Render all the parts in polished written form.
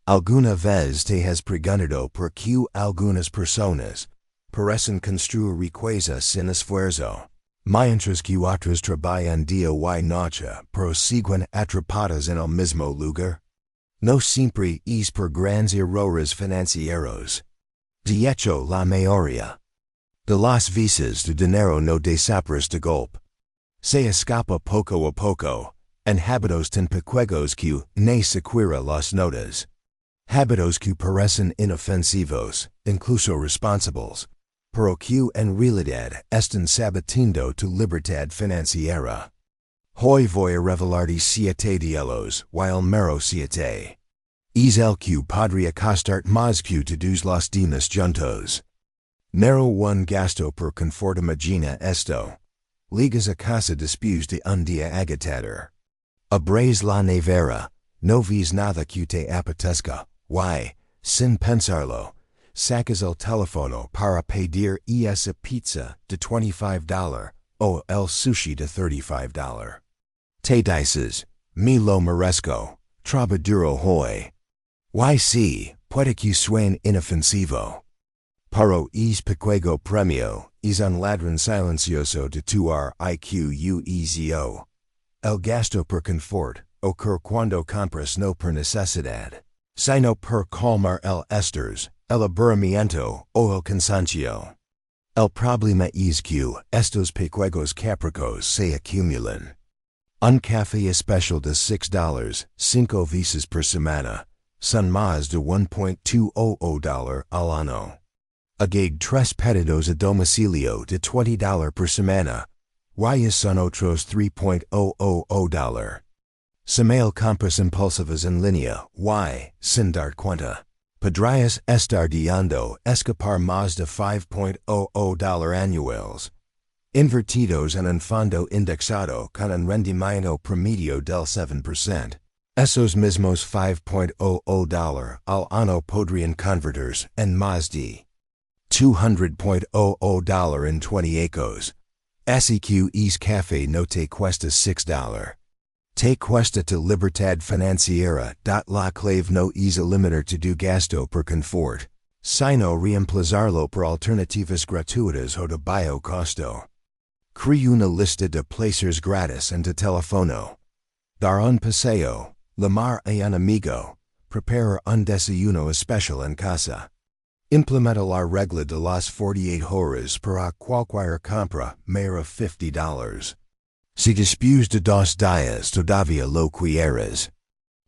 Alguna vez te has preguntado por qué algunas personas parecen construir riqueza sin esfuerzo, mientras que otras trabajan día y noche pero siguen atrapadas en el mismo lugar? No siempre es por grandes errores financieros. De hecho, la mayoría de las veces tu dinero no desaparece de golpe. Se escapa poco a poco, en hábitos tan pequeños que ni siquiera los notas. Hábitos que parecen inofensivos, incluso responsables, pero que en realidad están saboteando tu libertad financiera. Hoy voy a revelarte 7 de ellos y el mero 7. Es el que podría costar más que todos los demás juntos. Nero 1 gasto por confort. Imagina esto. Ligas a casa después de un día agotador. Abres la nevera, no ves nada que te apetezca. Y, sin pensarlo, sacas el teléfono para pedir esa pizza de $25 o el sushi de $35. Te dices, me lo merezco, trabajo hoy. Y sí, puede que suene inofensivo. Pero es pequeño premio, es un ladrón silencioso de tu IQUEZO. El gasto por confort ocurre cuando compras no por necesidad, sino por calmar el estrés, el aburrimiento o el cansancio. El problema es que estos pequeños capricos se acumulan. Un café especial de $6, 5 veces por semana, son más de $1.200 al año. Agag 3 pedidos a domicilio de $20 por semana, y son otros $3.000. Semail compras impulsivas en línea, y, sin dar cuenta, podrías estar dejando escapar más de $5.000 anuales, invertidos en un fondo indexado con un rendimiento promedio del 7%. Esos mismos $5.000 al año podrían convertirse en más de $200.000 en 20 años. Así que es café no te cuesta $6. Te cuesta tu libertad financiera. La clave no es eliminar tu gasto por confort, sino reemplazarlo por alternativas gratuitas o de bajo costo. Crea una lista de placeres gratis en tu teléfono. Dar un paseo, llamar a un amigo, preparar un desayuno especial en casa. Implementa la regla de las 48 horas para cualquier compra mayor de $50. Si después de 2 días todavía lo quieres,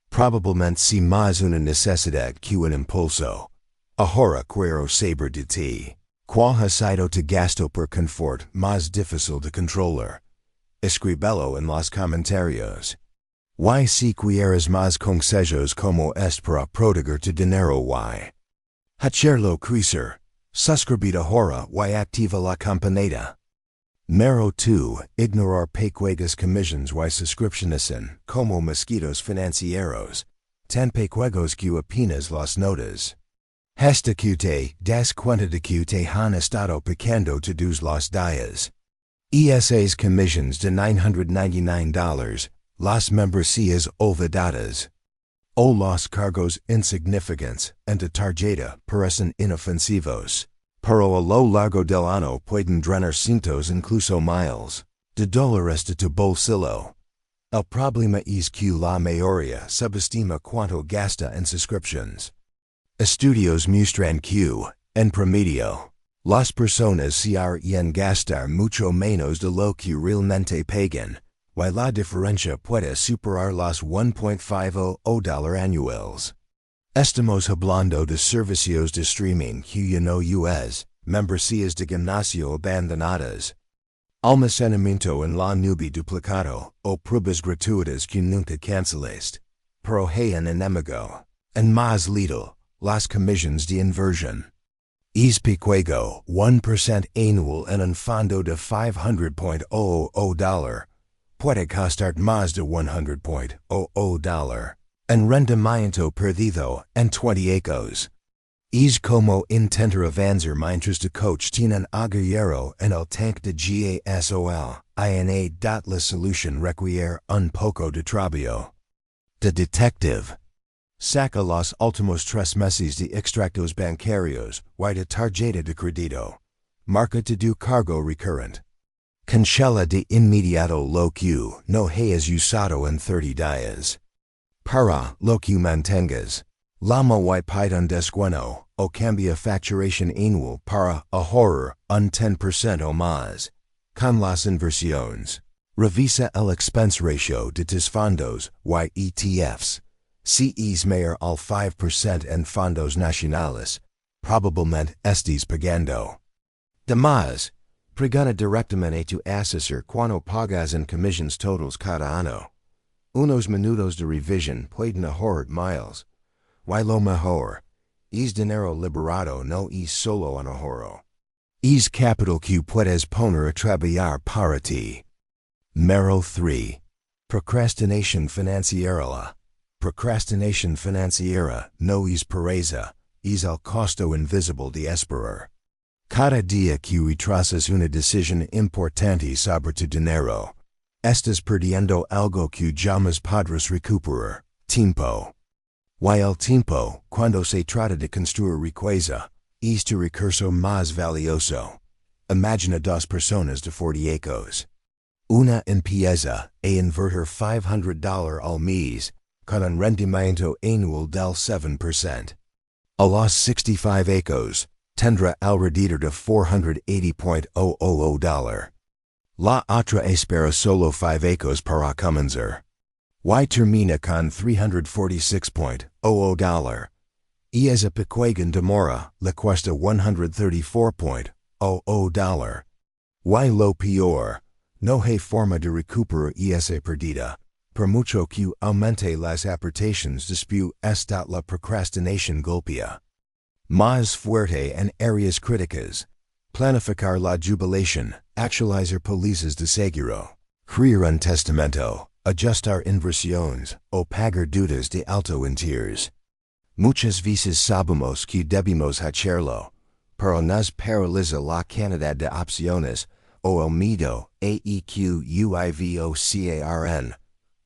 probablemente si más una necesidad que un impulso. Ahora quiero saber de ti. ¿Cuál ha sido tu gasto por confort más difícil de controlar? Escríbelo en los comentarios. Y si quieres más consejos como este para proteger tu dinero y hacerlo crecer, suscríbete ahora y activa la campanita. Mero 2. Ignorar pequeñas comisiones y suscripciones como mosquitos financieros, tan pequeños que apenas los notas. Hasta que te das cuenta de que te han estado picando todos los días. Esas comisiones de $999, las membresías olvidadas, o los cargos insignificantes en tu tarjeta parecen inofensivos, pero a lo largo del año pueden drenar cientos incluso miles de dólares de tu bolsillo. El problema es que la mayoría subestima cuánto gasta en suscripciones. Estudios muestran que, en promedio, las personas se ríen gastar mucho menos de lo que realmente pagan, y la diferencia puede superar los $1.50 anuales. Estamos hablando de servicios de streaming que no es, membresías de gimnasio abandonadas, almacenamiento en la nube duplicado, o pruebas gratuitas que nunca cancelaste, pero hay un enemigo, en más little, las comisiones de inversión. Es pequeño, 1% anual en un fondo de $500.000, puede costar más de $100.000. En rendimiento perdido en 20 años. Es como intentar avanzar mientras tu coach tiene un agujero en el tanque de gasol. La solución requiere un poco de trabajo. The detective. Saca los últimos 3 meses de extractos bancarios, y de tarjeta de crédito. Marca to do cargo recurrent. Cancela de inmediato lo que no hayas usado en 30 días. Para lo que mantengas. Lama y pide un descuento, o cambia facturación anual para ahorrar un 10% o más. Con las inversiones. Revisa el expense ratio de tus fondos y ETFs. Si es mayor al 5% en fondos nacionales, probablemente estés pagando de más. Pregunta directamente a tu asesor cuando pagas en commissions totals cada año. Unos minutos de revisión pueden ahorrar miles. Y lo mejor, es dinero liberado no es solo un ahorro. Es capital que puedes poner a trabajar para ti. Número 3. Procrastination financiera. Procrastination financiera no es pereza, es el costo invisible de esperar. Cada día que retrasas una decisión importante sobre tu dinero, estás perdiendo algo que jamás podrás recuperar, tiempo. Y el tiempo, cuando se trata de construir riqueza, es tu recurso más valioso. Imagina 2 personas de 40 años. Una empieza a invertir $500 al mes, con un rendimiento anual del 7%. A los 65 años, tendrá alrededor de $480,000. La otra espera solo 5 años para comenzar. Y termina con $346,000. Y esa pequeña demora le cuesta $134,000. Y lo peor, no hay forma de recuperar esa perdida. Por mucho que aumente las aportaciones después está la procrastinación golpea más fuerte en áreas críticas. Planificar la jubilación, actualizar pólizas de seguro, crear un testamento, ajustar inversiones, o pagar deudas de alto interés. Muchas veces sabemos que debemos hacerlo, pero nos paraliza la cantidad de opciones, o el miedo, aequivoccarn.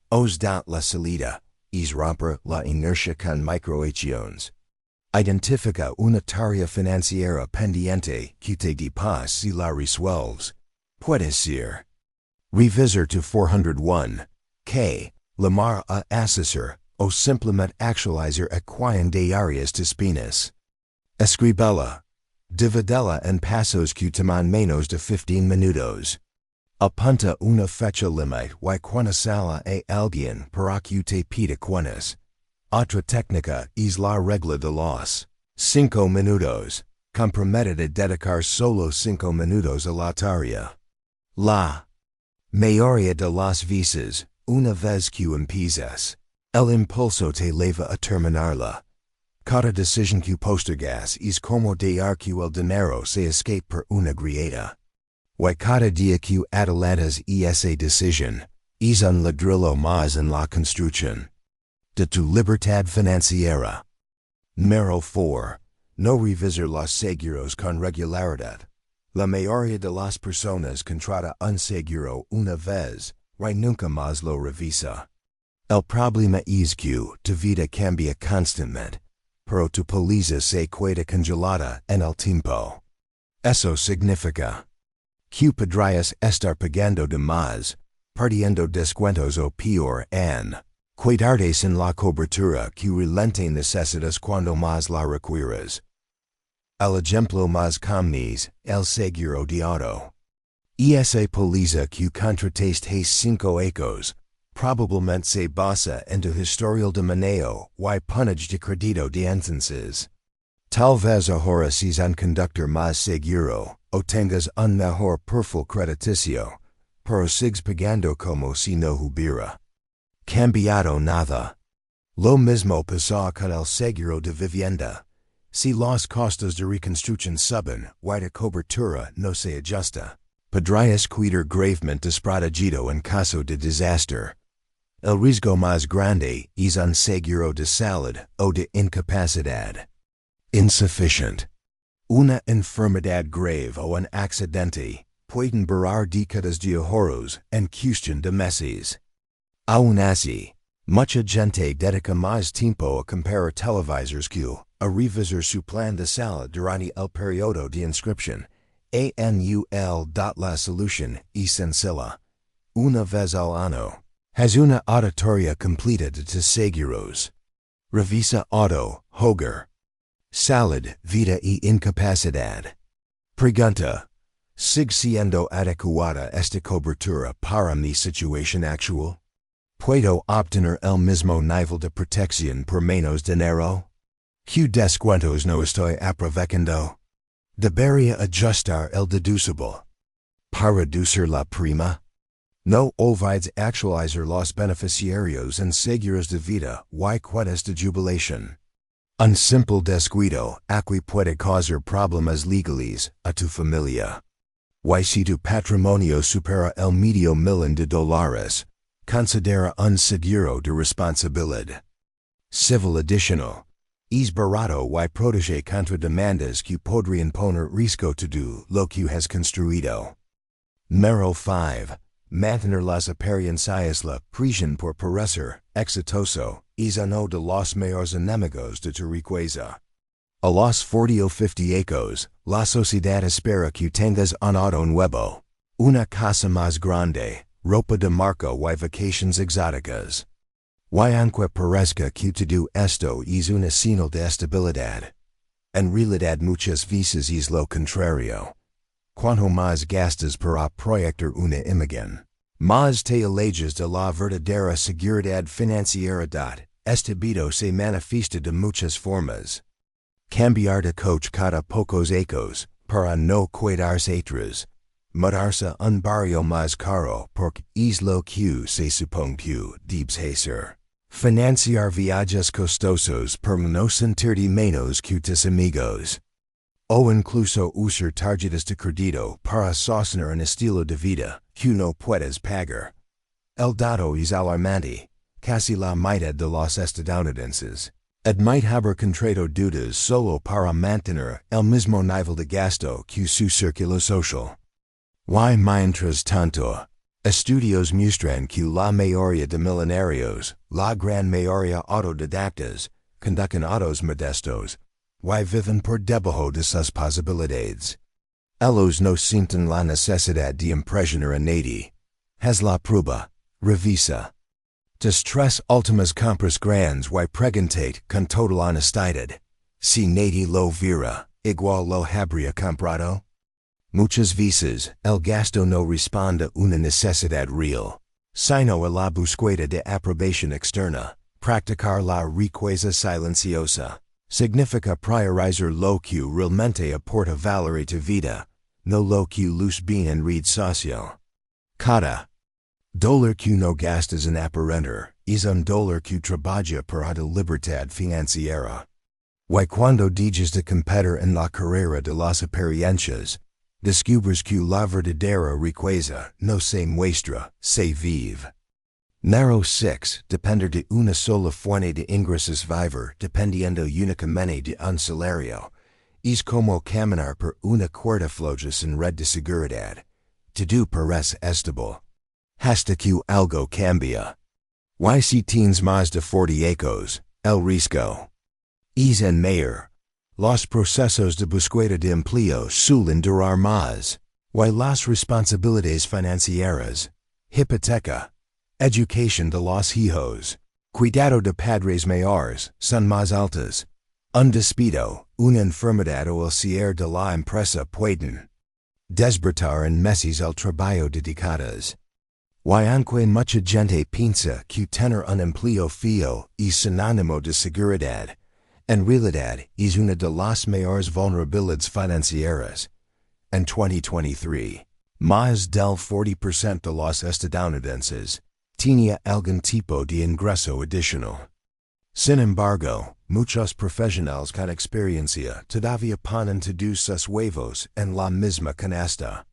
Os dat la salida, es romper la inercia con microacciones. Identifica una tarea financiera pendiente que te depasa si la resuelves. Puede ser. Revisar tu 401, k, llamar a asesor, o simplemente actualizar equación de áreas de espinas. Escribela. Dividela en pasos que toman menos de 15 minutos. Apunta una fecha límite y cuánasala a alguien para que te pida cuentas. Otra técnica es la regla de los 5 minutos. Comprométete a dedicar solo 5 minutos a la tarea. La mayoría de las veces, una vez que empiezas, el impulso te lleva a terminarla. Cada decisión que postergas es como dejar que el dinero se escape por una grieta. Y cada día que adelantas esa decisión, es un ladrillo más en la construcción de tu libertad financiera. Número 4. No revisar los seguros con regularidad. La mayoría de las personas contrata un seguro una vez, y nunca más lo revisa. El problema es que tu vida cambia constantemente, pero tu póliza se queda congelada en el tiempo. Eso significa que podrías estar pagando de más, perdiendo descuentos o peor en quedarte sin la cobertura que realmente necesitas cuando más la requieres. El ejemplo más común es el seguro de auto. Esa póliza que contrataste hace 5 años, probablemente se basa en tu historial de manejo y puntage de crédito de entonces. Tal vez ahora seas un conductor más seguro, o tengas un mejor perfil crediticio, pero sigues pagando como si no hubiera cambiado nada. Lo mismo pasa con el seguro de vivienda. Si los costos de reconstrucción suben y la cobertura no se ajusta, podrías quedar gravemente desprotegido en caso de desastre. El riesgo más grande es un seguro de salud o de incapacidad insuficiente. Una enfermedad grave o un accidente pueden durar décadas de ahorros en cuestión de meses. Aún así, Mucha gente dedica más tiempo a comparar televisores que a revisar su plan de salud durante el periodo de inscripción. La solución es sencilla. Una vez al año. Has una auditoría completa de tus seguros. Revisa auto, hogar, salud, vida y incapacidad. Pregunta. ¿Sigue siendo adecuada esta cobertura para mi situación actual? ¿Puedo obtener el mismo nivel de protección por menos dinero? ¿Qué descuentos no estoy aprovechando? ¿Debería ajustar el deducible para reducir la prima? No olvides actualizar los beneficiarios en seguros de vida y cuotas de jubilación. Un simple descuido aquí puede causar problemas legales a tu familia. Y si tu patrimonio supera el medio millón de dólares, considera un seguro de responsabilidad civil adicional. Es barato y protege contra demandas que podrían poner riesgo todo lo que has construido. Número 5. Mantener las apariencias. La presión por parecer exitoso es uno de los mayores enemigos de tu riqueza. A los 40 o 50 años, la sociedad espera que tengas un auto nuevo, una casa más grande, ropa de marca y vacaciones exóticas. Y aunque parezca que todo esto es una señal de estabilidad, en realidad muchas veces es lo contrario. Cuanto más gastas para proyectar una imagen, más te alejas de la verdadera seguridad financiera. Este hábito se manifiesta de muchas formas. Cambiar de coche cada pocos años para no cuidarse atrás. Mudarse a un barrio más caro porque es lo que se supone que debes hacer. Financiar viajes costosos para no sentirte menos que tus amigos. O incluso usar tarjetas de crédito para sostener un estilo de vida que no puedes pagar. El dato es alarmante. Casi la mitad de los estadounidenses admite haber contraído deudas solo para mantener el mismo nivel de gasto que su círculo social. Y mientras tanto, estudios muestran que la mayoría de millonarios, la gran mayoría autodidactas, conducen autos modestos, y viven por debajo de sus posibilidades. Ellos no sienten la necesidad de impresionar a nadie. Haz la prueba, revisa. Tus tres últimas compras grandes y preguntate con total honestidad. Si nadie lo viera, igual lo habría comprado. Muchas veces, el gasto no responde a una necesidad real, sino a la búsqueda de aprobación externa. Practicar la riqueza silenciosa significa priorizar lo que realmente aporta valor a tu vida, no lo que luce bien en red social. Cada dólar que no gastas en aparentar es un dólar que trabaja para tu libertad financiera. Y cuando dejas de competir en la carrera de las apariencias, descubres que la verdadera riqueza no se muestra, se vive. Número 6. Depender de una sola fuente de ingresos. Vivir dependiendo únicamente de un salario es como caminar por una cuerda floja sin red de seguridad. Todo parece estable, hasta que algo cambia. Y si tienes más de 40 años, el riesgo es en mayor. Los procesos de búsqueda de empleo suelen durar más. Y las responsabilidades financieras, hipoteca, educación de los hijos, cuidado de padres mayores, son más altas. Un despido, una enfermedad o el cierre de la empresa pueden despertar en meses el trabajo dedicadas. Y aunque mucha gente piensa que tener un empleo fijo es sinónimo de seguridad, en realidad es una de las mayores vulnerabilidades financieras. En 2023, más del 40% de los estadounidenses tenía algún tipo de ingreso adicional. Sin embargo, muchos profesionales con experiencia todavía ponen todos sus huevos en la misma canasta.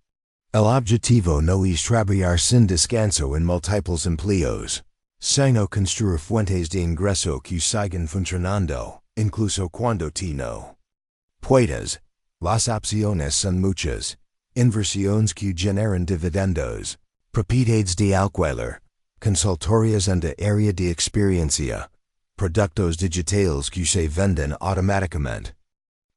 El objetivo no es trabajar sin descanso en múltiples empleos, sino construir fuentes de ingreso que sigan funcionando, incluso cuando no puedas. Las opciones son muchas: inversiones que generan dividendos, propiedades de alquiler, consultorias ante área de experiencia, productos digitales que se venden automáticamente.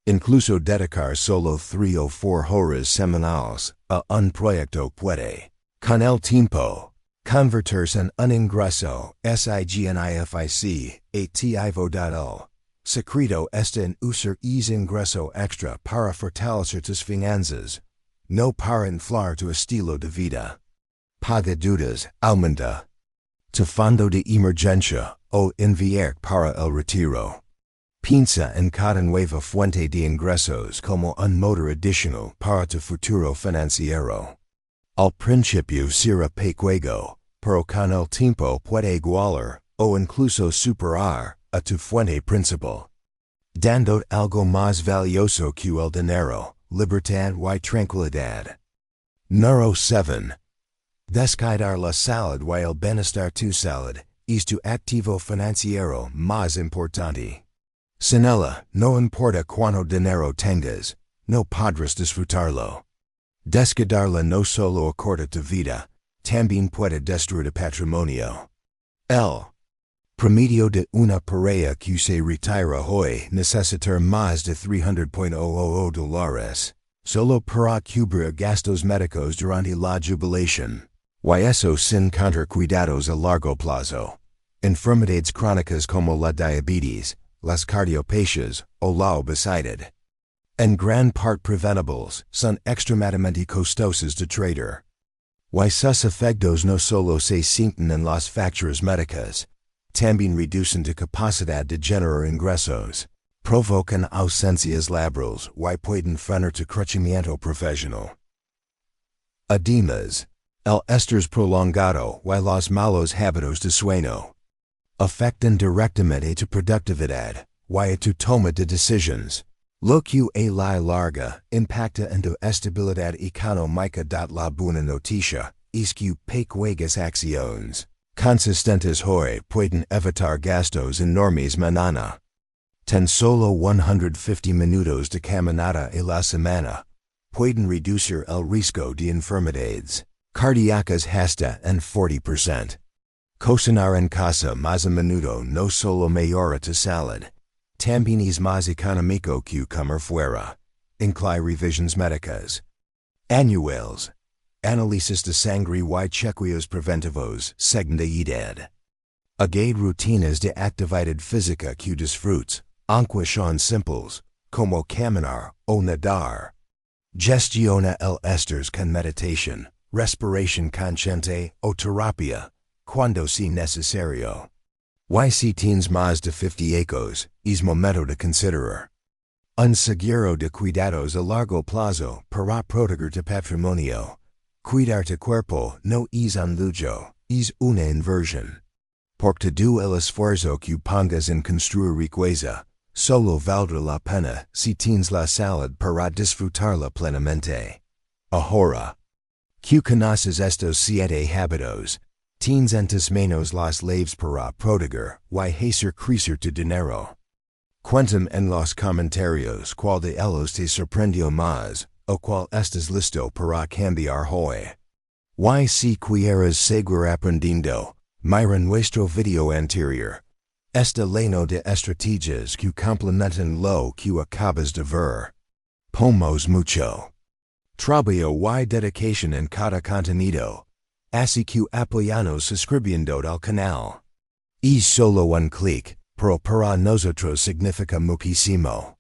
Incluso dedicar solo 3 o 4 horas semanales a un proyecto puede, con el tiempo, convertirse en un ingreso signific ativo. Secreto está en usar ese ingreso extra para fortalecer tus finanzas, no para inflar tu estilo de vida. Paga deudas, aumenta tu fondo de emergencia o enviar para el retiro. Piensa en cada nueva fuente de ingresos como un motor adicional para tu futuro financiero. Al principio será pequeño, pero con el tiempo puede igualar o incluso superar a tu fuente principal, dando algo más valioso que el dinero, libertad y tranquilidad. Número 7. Descuidar la salud y el bienestar. Tu salud es tu activo financiero más importante. Sin ella, no importa cuánto dinero tengas, no podrás disfrutarlo. Descuidarla no solo acorta tu vida, también puede destruir tu patrimonio. El promedio de una pareja que se retira hoy necesitará más de $300,000 solo para cubrir gastos médicos durante la jubilación. Y eso sin contar cuidados a largo plazo. Enfermedades crónicas como la diabetes, las cardiopatias o la obesidad, en gran parte preventables, son extremadamente costosas de tratar. Y sus efectos no solo se sienten en las facturas médicas, también reducen tu capacidad de generar ingresos, provocan ausencias laborales y pueden frenar tu crecimiento profesional. Además, el estrés prolongado y los malos hábitos de sueño afectan directamente tu productividad y a tu toma de decisiones, lo que a la larga impacta en tu estabilidad económica. La buena noticia es que pequeñas acciones consistentes hoy pueden evitar gastos enormes mañana. Tan solo 150 minutos de caminata a la semana pueden reducir el riesgo de enfermedades cardíacas hasta en 40%. Cocinar en casa más a menudo no solo mejora tu salud, también es más económico que comer fuera. Incluye revisiones médicas anuales, análisis de sangre y chequeos preventivos según de edad. Agade rutinas de actividad física que disfruts, aunque son simples, como caminar o nadar. Gestiona el estrés con meditación, respiración consciente o terapia, cuando sea necesario. Y si tienes más de 50 años, es momento de considerar un seguro de cuidados a largo plazo para proteger tu patrimonio. Cuidar tu cuerpo no es un lujo, es una inversión. Porque todo el esfuerzo que pongas en construir riqueza solo valdrá la pena si tienes la salud para disfrutarla plenamente. Ahora que conoces estos 7 hábitos, tienes en tus manos las llaves para proteger y hacer crecer tu dinero. Cuéntame en los comentarios cuál de ellos te sorprendió más, o cuál estás listo para cambiar hoy. Y si quieres seguir aprendiendo, mira nuestro video anterior. Está lleno de estrategias que complementan lo que acabas de ver. Pomos mucho trabajo y dedicación en cada contenido, así que apoyanos suscribiendo al canal. Es solo un clic, pero para nosotros significa muchísimo.